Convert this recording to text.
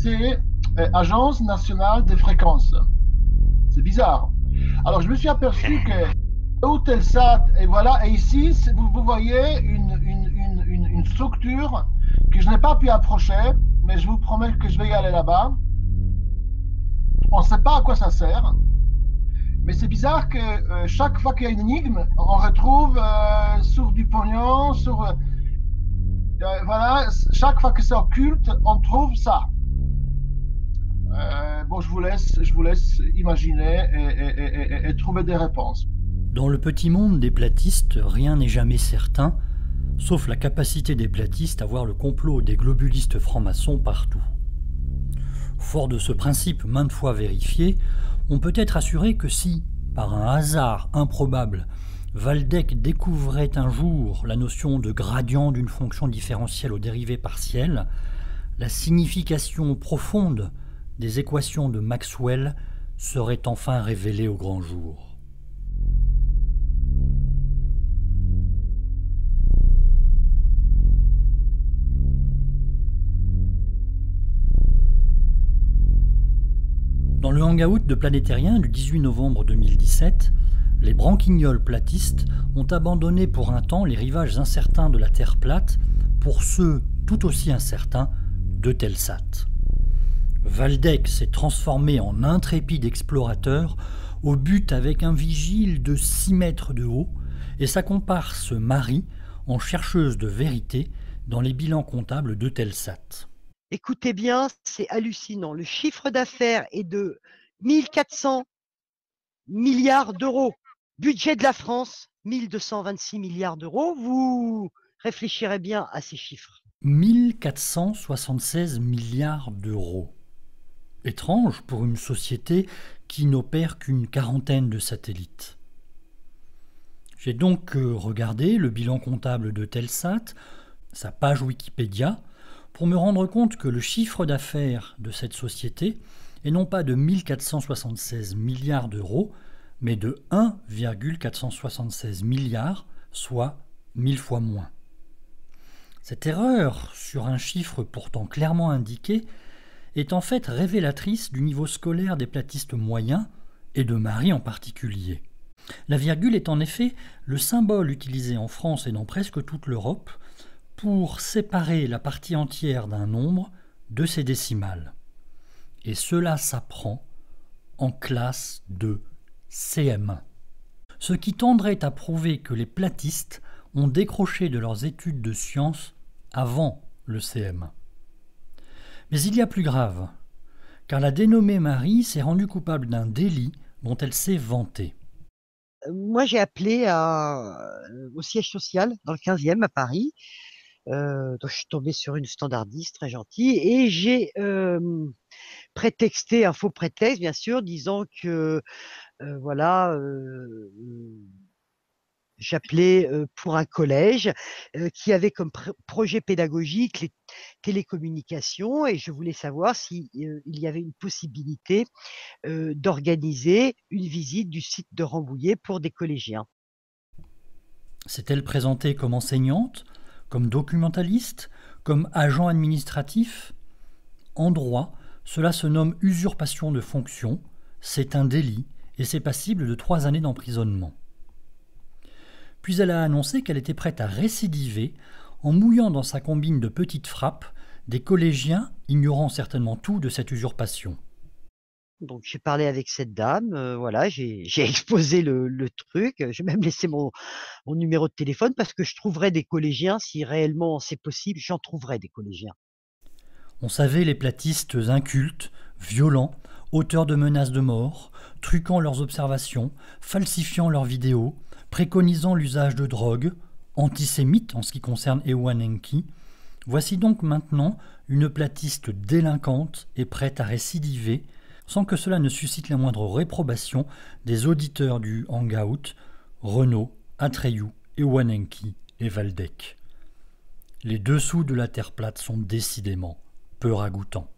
c'est Agence nationale des fréquences. C'est bizarre. Alors, je me suis aperçu que Eutelsat, et voilà, et ici, vous voyez une structure que je n'ai pas pu approcher, mais je vous promets que je vais y aller là-bas. On ne sait pas à quoi ça sert, mais c'est bizarre que chaque fois qu'il y a une énigme, on retrouve sur du pognon, voilà, chaque fois que c'est occulte, on trouve ça. Bon, je vous laisse imaginer et trouver des réponses. Dans le petit monde des platistes, rien n'est jamais certain, sauf la capacité des platistes à voir le complot des globulistes francs-maçons partout. Fort de ce principe maintes fois vérifié, on peut être assuré que si, par un hasard improbable, Waldeck découvrait un jour la notion de gradient d'une fonction différentielle aux dérivées partielles, la signification profonde des équations de Maxwell serait enfin révélée au grand jour. Dans le hangout de Planétérien du 18 novembre 2017, les branquignoles platistes ont abandonné pour un temps les rivages incertains de la Terre plate pour ceux tout aussi incertains d'Eutelsat. Waldeck s'est transformé en intrépide explorateur au but avec un vigile de 6 mètres de haut et sa comparse Marie en chercheuse de vérité dans les bilans comptables d'Eutelsat. Écoutez bien, c'est hallucinant. Le chiffre d'affaires est de 1400 milliards d'euros. Budget de la France, 1226 milliards d'euros. Vous réfléchirez bien à ces chiffres. 1476 milliards d'euros. Étrange pour une société qui n'opère qu'une quarantaine de satellites. J'ai donc regardé le bilan comptable d'Eutelsat, sa page Wikipédia, pour me rendre compte que le chiffre d'affaires de cette société est non pas de 1476 milliards d'euros, mais de 1,476 milliards, soit 1000 fois moins. Cette erreur sur un chiffre pourtant clairement indiqué est en fait révélatrice du niveau scolaire des platistes moyens, et de Marie en particulier. La virgule est en effet le symbole utilisé en France et dans presque toute l'Europe pour séparer la partie entière d'un nombre de ses décimales. Et cela s'apprend en classe de CM1. Ce qui tendrait à prouver que les platistes ont décroché de leurs études de sciences avant le CM1. Mais il y a plus grave, car la dénommée Marie s'est rendue coupable d'un délit dont elle s'est vantée. Moi, j'ai appelé au siège social dans le 15e à Paris. Donc je suis tombée sur une standardiste très gentille et j'ai prétexté un faux prétexte, bien sûr, disant que voilà, j'appelais pour un collège qui avait comme projet pédagogique les télécommunications et je voulais savoir s'il y avait une possibilité d'organiser une visite du site de Rambouillet pour des collégiens. S'est-elle présentée comme enseignante, comme documentaliste, comme agent administratif? En droit, cela se nomme usurpation de fonction, c'est un délit et c'est passible de 3 années d'emprisonnement. Puis elle a annoncé qu'elle était prête à récidiver en mouillant dans sa combine de petites frappes des collégiens ignorant certainement tout de cette usurpation. Donc j'ai parlé avec cette dame, voilà, j'ai exposé le truc, j'ai même laissé mon numéro de téléphone parce que je trouverais des collégiens, si réellement c'est possible, j'en trouverais des collégiens. On savait les platistes incultes, violents, auteurs de menaces de mort, truquant leurs observations, falsifiant leurs vidéos, préconisant l'usage de drogue, antisémites en ce qui concerne Ewan Enki. Voici donc maintenant une platiste délinquante et prête à récidiver, sans que cela ne suscite la moindre réprobation des auditeurs du hangout, Renaud, Atreyu, Ewan Enki et Waldeck. Les dessous de la Terre plate sont décidément peu ragoûtants.